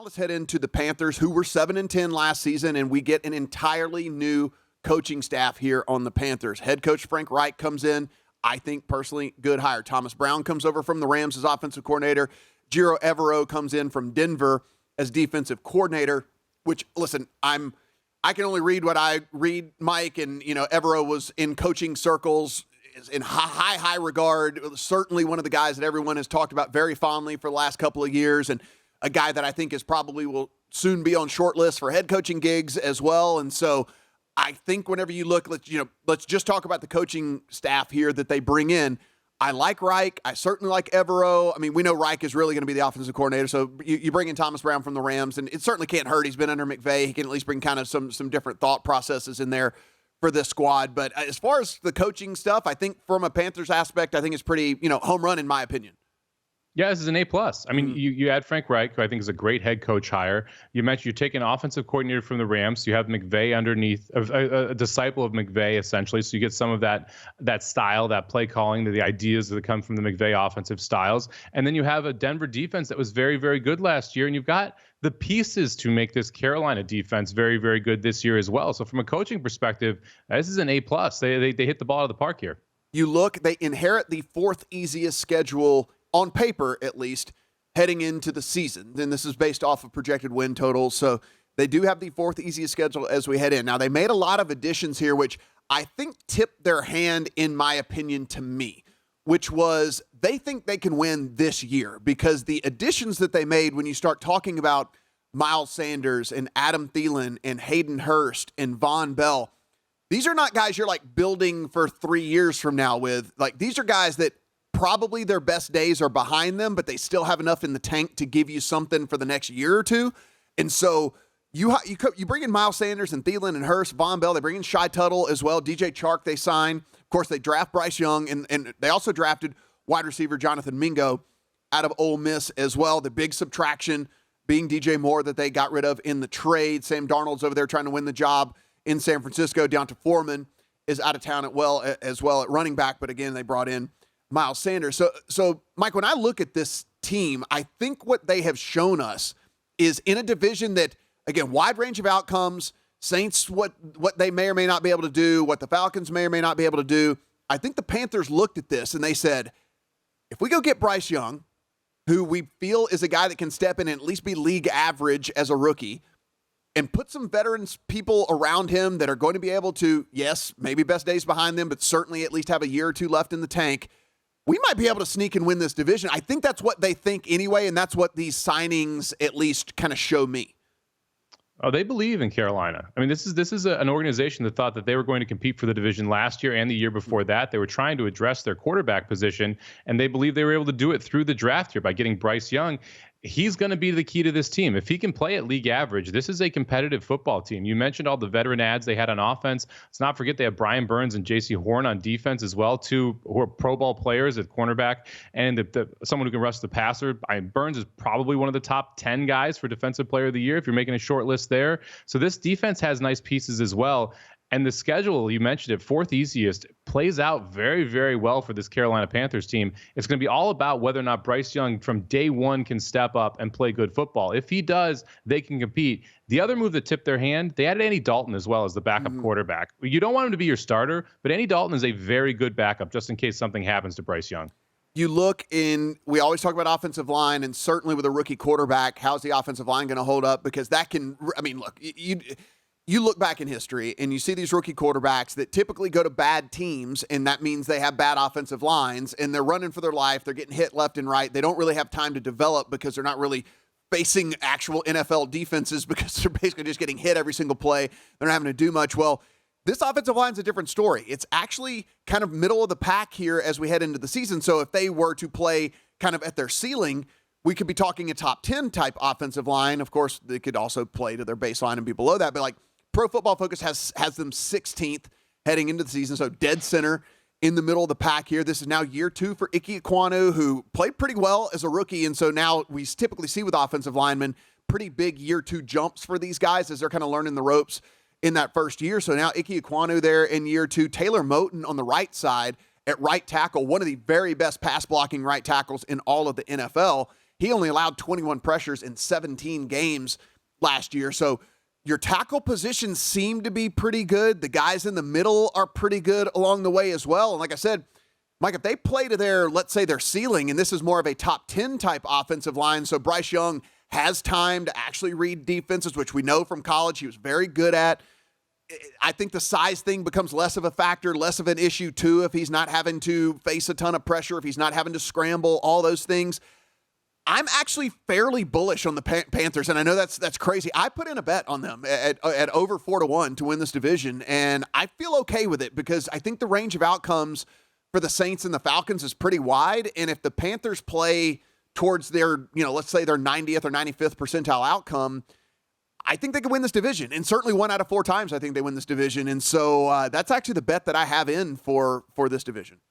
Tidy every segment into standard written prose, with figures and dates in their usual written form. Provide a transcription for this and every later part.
let's head into the Panthers, who were 7-10 last season, and we get an entirely new coaching staff here on the Panthers. Head coach Frank Reich comes in. I think, personally, good hire. Thomas Brown comes over from the Rams as offensive coordinator. Giro Evero comes in from Denver as defensive coordinator, which, listen, I can only read what I read, Mike, and, Evero was in coaching circles is in high regard. Certainly one of the guys that everyone has talked about very fondly for the last couple of years, and a guy that I think is probably will soon be on short lists for head coaching gigs as well. And so I think whenever you look, let's just talk about the coaching staff here that they bring in. I like Reich. I certainly like Evero. I mean, we know Reich is really going to be the offensive coordinator, so you bring in Thomas Brown from the Rams, and it certainly can't hurt. He's been under McVay. He can at least bring kind of some different thought processes in there for this squad. But as far as the coaching stuff, I think from a Panthers aspect, I think it's pretty, home run in my opinion. Yeah, this is an A+. I mean, you add Frank Reich, who I think is a great head coach hire. You mentioned you take an offensive coordinator from the Rams. You have McVay underneath, a disciple of McVay, essentially. So you get some of that style, that play calling, the ideas that come from the McVay offensive styles. And then you have a Denver defense that was very, very good last year. And you've got the pieces to make this Carolina defense very, very good this year as well. So from a coaching perspective, this is an A+. They hit the ball out of the park here. You look, they inherit the fourth easiest schedule on paper, at least, heading into the season. Then this is based off of projected win totals. So they do have the fourth easiest schedule as we head in. Now, they made a lot of additions here, which I think tipped their hand, in my opinion, to me, which was they think they can win this year because the additions that they made, when you start talking about Miles Sanders and Adam Thielen and Hayden Hurst and Von Bell, these are not guys you're like building for 3 years from now with. Like, these are guys that probably their best days are behind them, but they still have enough in the tank to give you something for the next year or two. And so you bring in Miles Sanders and Thielen and Hurst, Von Bell. They bring in Shy Tuttle as well. DJ Chark they sign. Of course, they draft Bryce Young, and they also drafted wide receiver Jonathan Mingo out of Ole Miss as well. The big subtraction being DJ Moore that they got rid of in the trade. Sam Darnold's over there trying to win the job in San Francisco. Deonta Foreman is out of town as well at running back, but again, they brought in Miles Sanders. So Mike, when I look at this team, I think what they have shown us is in a division that, again, wide range of outcomes, Saints, what they may or may not be able to do, what the Falcons may or may not be able to do. I think the Panthers looked at this and they said, if we go get Bryce Young, who we feel is a guy that can step in and at least be league average as a rookie, and put some veterans people around him that are going to be able to, yes, maybe best days behind them, but certainly at least have a year or two left in the tank, we might be able to sneak and win this division. I think that's what they think anyway, and that's what these signings at least kind of show me. Oh, they believe in Carolina. I mean, this is an organization that thought that they were going to compete for the division last year and the year before that. They were trying to address their quarterback position, and they believe they were able to do it through the draft here by getting Bryce Young. He's going to be the key to this team. If he can play at league average, this is a competitive football team. You mentioned all the veteran ads they had on offense. Let's not forget they have Brian Burns and J.C. Horn on defense as well, two who are Pro Bowl players at cornerback, and someone who can rush the passer. Burns is probably one of the top 10 guys for Defensive Player of the Year if you're making a short list there. So this defense has nice pieces as well. And the schedule, you mentioned it, fourth easiest, plays out very, very well for this Carolina Panthers team. It's going to be all about whether or not Bryce Young from day one can step up and play good football. If he does, they can compete. The other move that tipped their hand, they added Andy Dalton as well as the backup quarterback. You don't want him to be your starter, but Andy Dalton is a very good backup just in case something happens to Bryce Young. You look we always talk about offensive line, and certainly with a rookie quarterback, how's the offensive line going to hold up? Because that can, I mean, look, you look back in history and you see these rookie quarterbacks that typically go to bad teams, and that means they have bad offensive lines, and they're running for their life. They're getting hit left and right. They don't really have time to develop because they're not really facing actual NFL defenses because they're basically just getting hit every single play. They're not having to do much. Well, this offensive line is a different story. It's actually kind of middle of the pack here as we head into the season. So if they were to play kind of at their ceiling, we could be talking a top 10 type offensive line. Of course, they could also play to their baseline and be below that. But like Pro Football Focus has them 16th heading into the season. So dead center in the middle of the pack here. This is now year 2 for Ike Ekwonu, who played pretty well as a rookie. And so now we typically see with offensive linemen pretty big year 2 jumps for these guys as they're kind of learning the ropes in that first year. So now Ike Ekwonu there in year 2. Taylor Moton on the right side at right tackle, one of the very best pass blocking right tackles in all of the NFL. He only allowed 21 pressures in 17 games last year. So your tackle positions seem to be pretty good. The guys in the middle are pretty good along the way as well. And like I said, Mike, if they play to their, let's say, their ceiling, and this is more of a top 10 type offensive line, so Bryce Young has time to actually read defenses, which we know from college he was very good at. I think the size thing becomes less of a factor, less of an issue too, if he's not having to face a ton of pressure, if he's not having to scramble, all those things. I'm actually fairly bullish on the Panthers, and I know that's crazy. I put in a bet on them at over 4-1 to win this division, and I feel okay with it because I think the range of outcomes for the Saints and the Falcons is pretty wide, and if the Panthers play towards their, let's say their 90th or 95th percentile outcome, I think they could win this division, and certainly 1 out of 4 times I think they win this division, and so that's actually the bet that I have in for this division.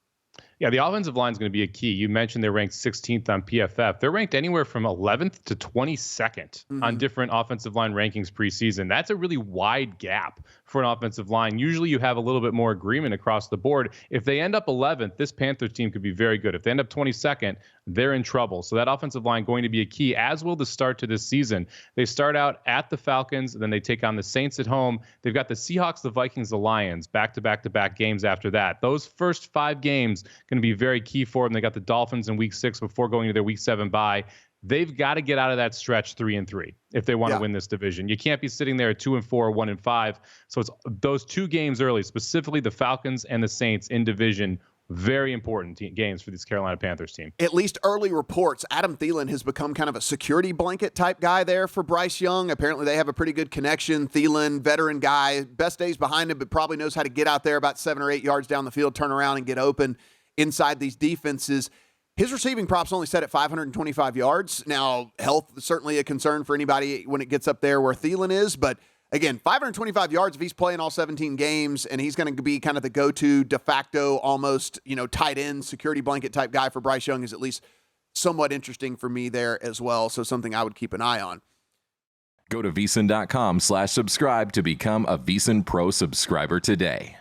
Yeah, the offensive line is going to be a key. You mentioned they're ranked 16th on PFF. They're ranked anywhere from 11th to 22nd on different offensive line rankings preseason. That's a really wide gap for an offensive line. Usually you have a little bit more agreement across the board. If they end up 11th, this Panthers team could be very good. If they end up 22nd, they're in trouble. So that offensive line going to be a key, as will the start to this season. They start out at the Falcons, then they take on the Saints at home. They've got the Seahawks, the Vikings, the Lions, back-to-back-to-back games after that. Those first 5 games going to be very key for them. They got the Dolphins in week 6 before going to their week 7 bye. They've got to get out of that stretch 3-3 if they want to win this division. You can't be sitting there at 2-4 or 1-5. So it's those 2 games early, specifically the Falcons and the Saints in division. Very important games for this Carolina Panthers team. At least early reports, Adam Thielen has become kind of a security blanket type guy there for Bryce Young. Apparently they have a pretty good connection. Thielen, veteran guy, best days behind him, but probably knows how to get out there about 7 or 8 yards down the field, turn around and get open inside these defenses. His receiving prop's only set at 525 yards. Now, health is certainly a concern for anybody when it gets up there where Thielen is, but again, 525 yards if he's playing all 17 games, and he's going to be kind of the go-to de facto, almost, tight end, security blanket type guy for Bryce Young is at least somewhat interesting for me there as well. So something I would keep an eye on. Go to VSiN.com/subscribe to become a VSiN Pro subscriber today.